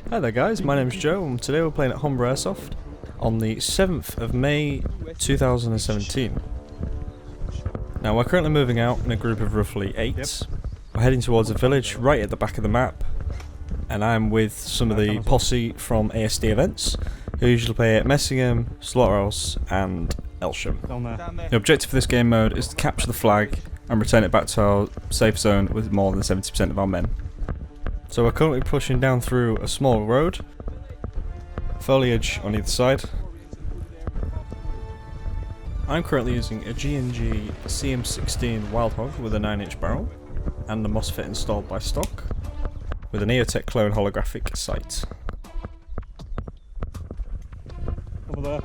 Hi there guys, my name's Joe and today we're playing at Humber Airsoft on the 7th of May 2017. Now we're currently moving out in a group of roughly 8. We're heading towards a village right at the back of the map, and I'm with some of the posse from ASD events who usually play at Messingham, Slaughterhouse and Elsham. The objective for this game mode is to capture the flag and return it back to our safe zone with more than 70% of our men. So we're currently pushing down through a small road, foliage on either side. I'm currently using a G&G CM16 Wildhog with a 9-inch barrel and the MOSFET installed by stock with an EOTech clone holographic sight. Over there.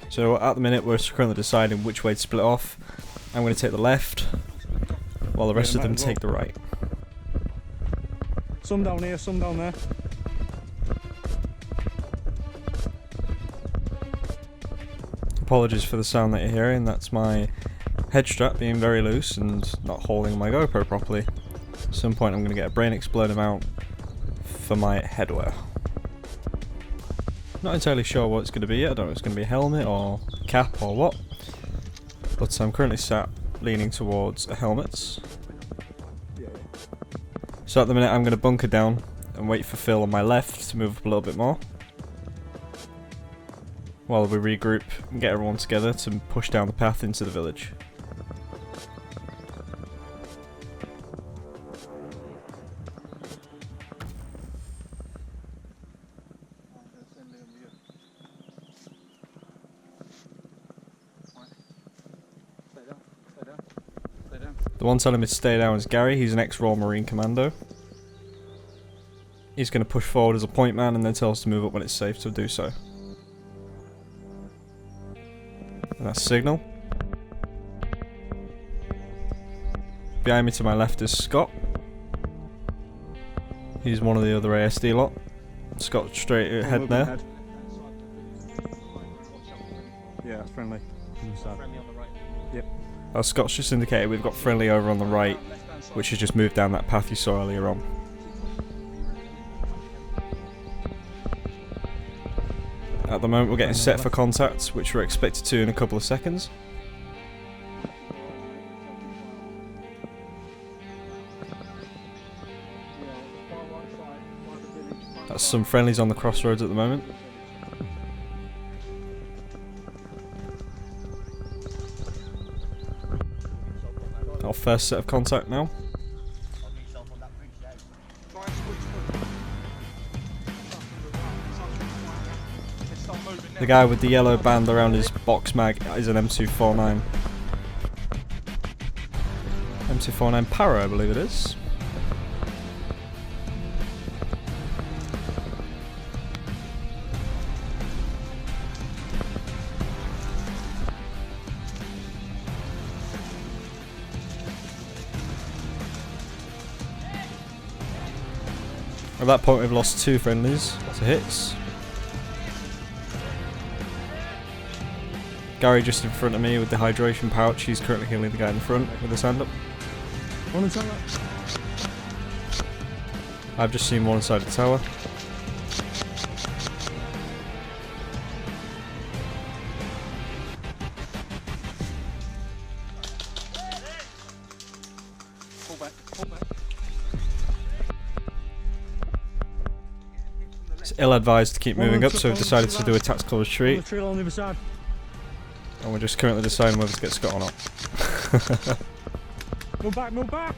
So at the minute we're currently deciding which way to split off. I'm going to take the left, while the rest of them take the right. Some down here, some down there. Apologies for the sound that you're hearing, that's my head strap being very loose and not holding my GoPro properly. At some point I'm going to get a brain explode mount for my headwear. Not entirely sure what it's going to be yet. I don't know if it's going to be a helmet or cap or what, but I'm currently sat leaning towards a helmet. So at the minute I'm going to bunker down and wait for Phil on my left to move up a little bit more while we regroup and get everyone together to push down the path into the village. The one telling me to stay down is Gary. He's an ex-Royal Marine Commando. He's going to push forward as a point man and then tell us to move up when it's safe to do so. And that's signal. Behind me to my left is Scott. He's one of the other ASD lot. Scott straight ahead there. Yeah, it's friendly. Friendly on the right. Yep. As Scott's just indicated, we've got friendly over on the right, which has just moved down that path you saw earlier on. At the moment we're getting set for contact, which we're expected to in a couple of seconds. That's some friendlies on the crossroads at the moment. Our first set of contact now. The guy with the yellow band around his box mag is an M249. M249 Para, I believe it is. At that point we've lost 2 friendlies to hits. Gary just in front of me with the hydration pouch, he's currently healing the guy in the front with his hand up. One on the tower. I've just seen one inside the tower. Pull back, pull back. It's ill-advised to keep moving up, so we've decided to do a tactical retreat. On the trail on the other side. And we're just currently deciding whether to get Scott or not. Move back, move back!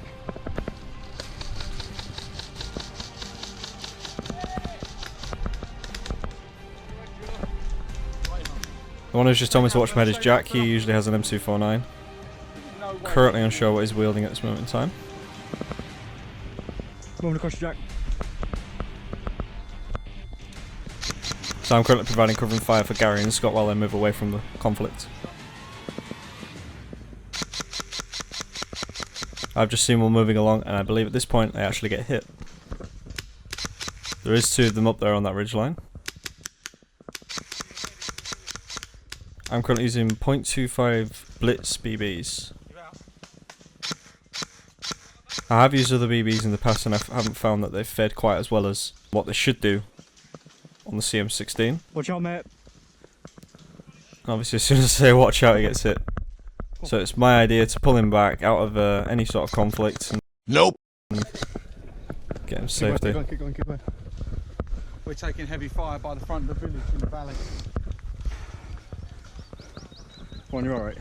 The one who's just told me to watch my head is Jack. He usually has an M249. Currently unsure what he's wielding at this moment in time. Moving across the Jack. So I'm currently providing covering fire for Gary and Scott while they move away from the conflict. I've just seen one moving along, and I believe at this point they actually get hit. There is 2 of them up there on that ridge line. I'm currently using .25 Blitz BBs. I have used other BBs in the past and I haven't found that they've fared quite as well as what they should do on the CM16. Watch out, mate. Obviously as soon as I say watch out, he gets hit. So it's my idea to pull him back out of any sort of conflict and get him safety. Keep going. We're taking heavy fire by the front of the village in the valley. Come on, you're alright.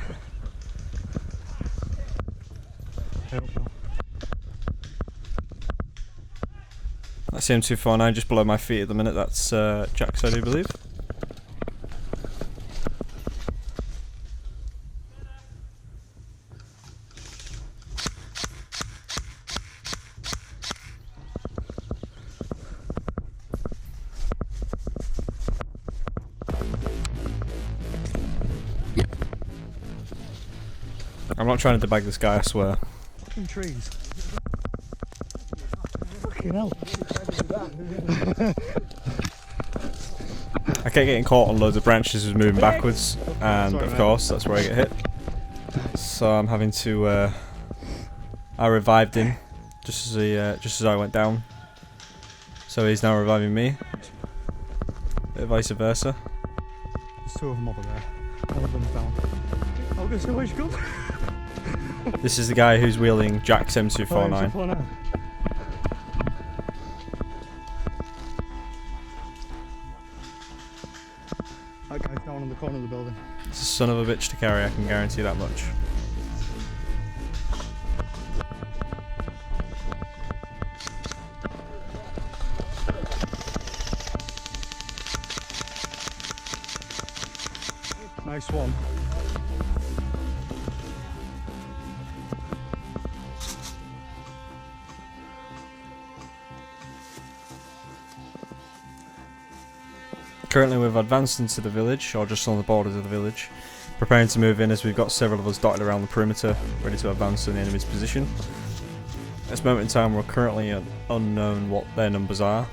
That's CM249 just below my feet at the minute. That's Jack's, I do believe. I'm not trying to debag this guy, I swear. Fucking trees. Fucking hell. I kept getting caught on loads of branches as moving backwards, and Sorry, of mate. course that's where I get hit. So I'm having to. I revived him just as I went down. So he's now reviving me. Vice versa. There's two of them over there. One of them's down. I'm gonna see where she goes. This is the guy who's wielding Jack's M249. That guy's down in the corner of the building. It's a son of a bitch to carry, I can guarantee that much. Nice one. Currently we've advanced into the village, or just on the borders of the village, preparing to move in as we've got several of us dotted around the perimeter, ready to advance to the enemy's position. At this moment in time we're currently unknown what their numbers are.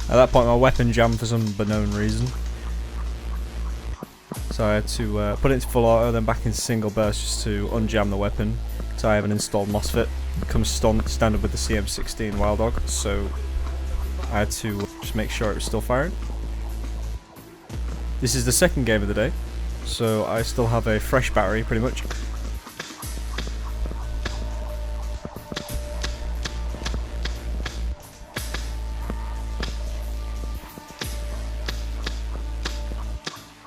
At that point my weapon jammed for some unknown reason. So I had to put it into full auto, then back into single burst just to unjam the weapon. So I have an installed MOSFET. It comes standard with the CM16 Wild Dog, so I had to just make sure it was still firing. This is the second game of the day, so I still have a fresh battery pretty much.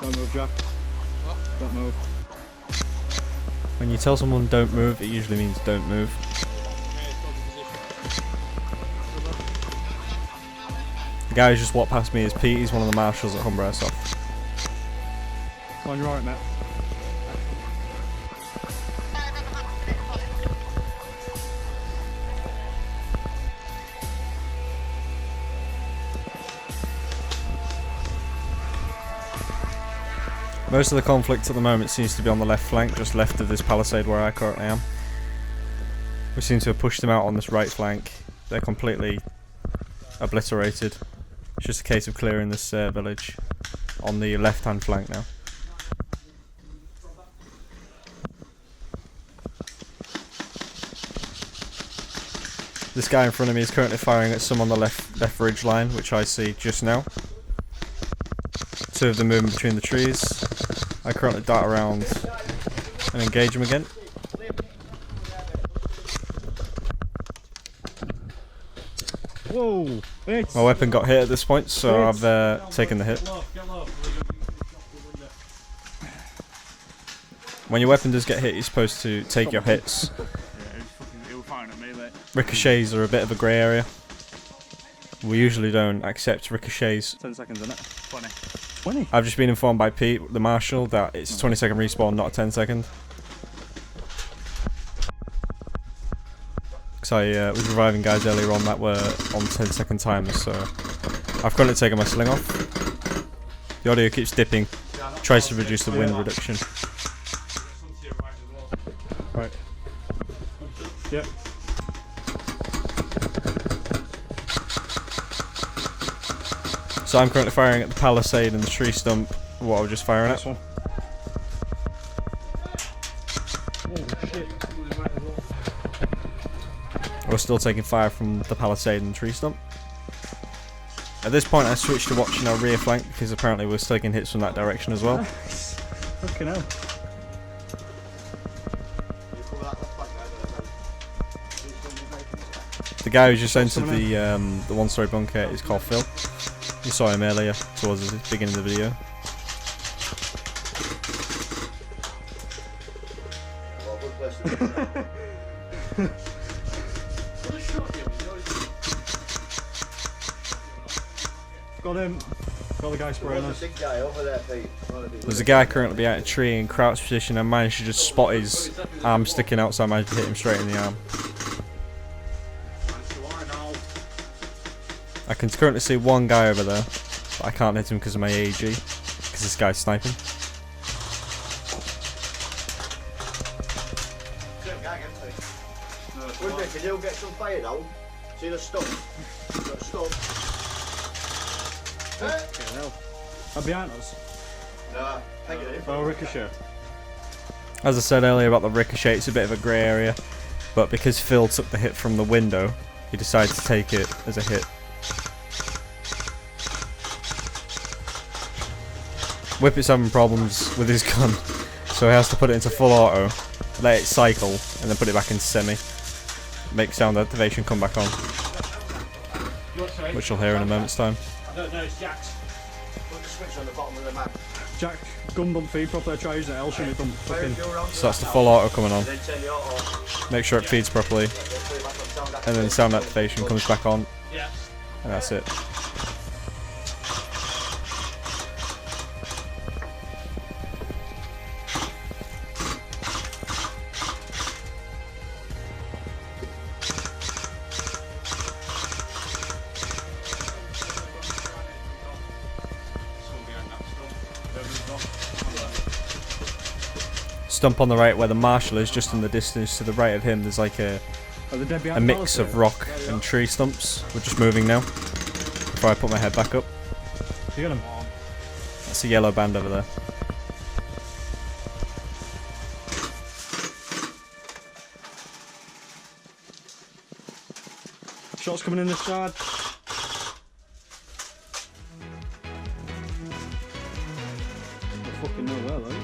Don't move, Jack. What? Don't move. When you tell someone don't move, it usually means don't move. The guy who's just walked past me is Pete, he's one of the marshals at Humber Airsoft. Come on, you're alright, mate. Most of the conflict at the moment seems to be on the left flank, just left of this palisade where I currently am. We seem to have pushed them out on this right flank. They're completely obliterated. It's just a case of clearing this village on the left hand flank now. This guy in front of me is currently firing at some on the left ridge line, which I see just now. Two of them moving between the trees. I currently dart around and engage them again. Whoa! It's My weapon got hit at this point, so I've taken the hit. When your weapon does get hit, you're supposed to take your hits. he was firing at me, mate. Ricochets are a bit of a grey area. We usually don't accept ricochets. 10 seconds, isn't it? 20. 20? I've just been informed by Pete, the marshal, that it's a 20-second respawn, not a 10-second. because I was reviving guys earlier on that were on 10-second timers, so I've currently taken my sling off. The audio keeps dipping, tries to reduce the wind reduction. Right. Yep. So I'm currently firing at the palisade and the tree stump, what I was just firing at. One. Oh shit. We're still taking fire from the palisade and the tree stump. At this point I switched to watching our rear flank because apparently we're taking hits from that direction as well. Fucking hell. The guy who just entered the one-story bunker is called Phil. You saw him earlier towards the beginning of the video. Got him. Got the guy spraying us. There's a guy currently behind a tree in crouch position. I managed to just spot his arm sticking out, so I managed to hit him straight in the arm. I can currently see one guy over there, but I can't hit him because of my AEG, because this guy's sniping. Can you get some fire down? See the stump? Got stump. Fucking hell. Are behind us? Nah, take it in. Oh, ricochet. As I said earlier about the ricochet, it's a bit of a grey area, but because Phil took the hit from the window, he decided to take it as a hit. Whippet's having problems with his gun, so he has to put it into full auto, let it cycle, and then put it back into semi. Make sound activation come back on, which you'll hear in a moment's time. I don't know, it's Jack's. Put the switch on the bottom of the map. Jack, gun don't feed properly, try using it, else you don't fucking... So that's the full auto coming on. Then turn the auto. Make sure it feeds properly, and then sound activation comes back on, and that's it. Stump on the right where the marshal is, just in the distance to the right of him, there's like a mix of rock and tree stumps. We're just moving now, before I put my head back up. You got him? That's a yellow band over there. Shots coming in this side. I fucking know where though.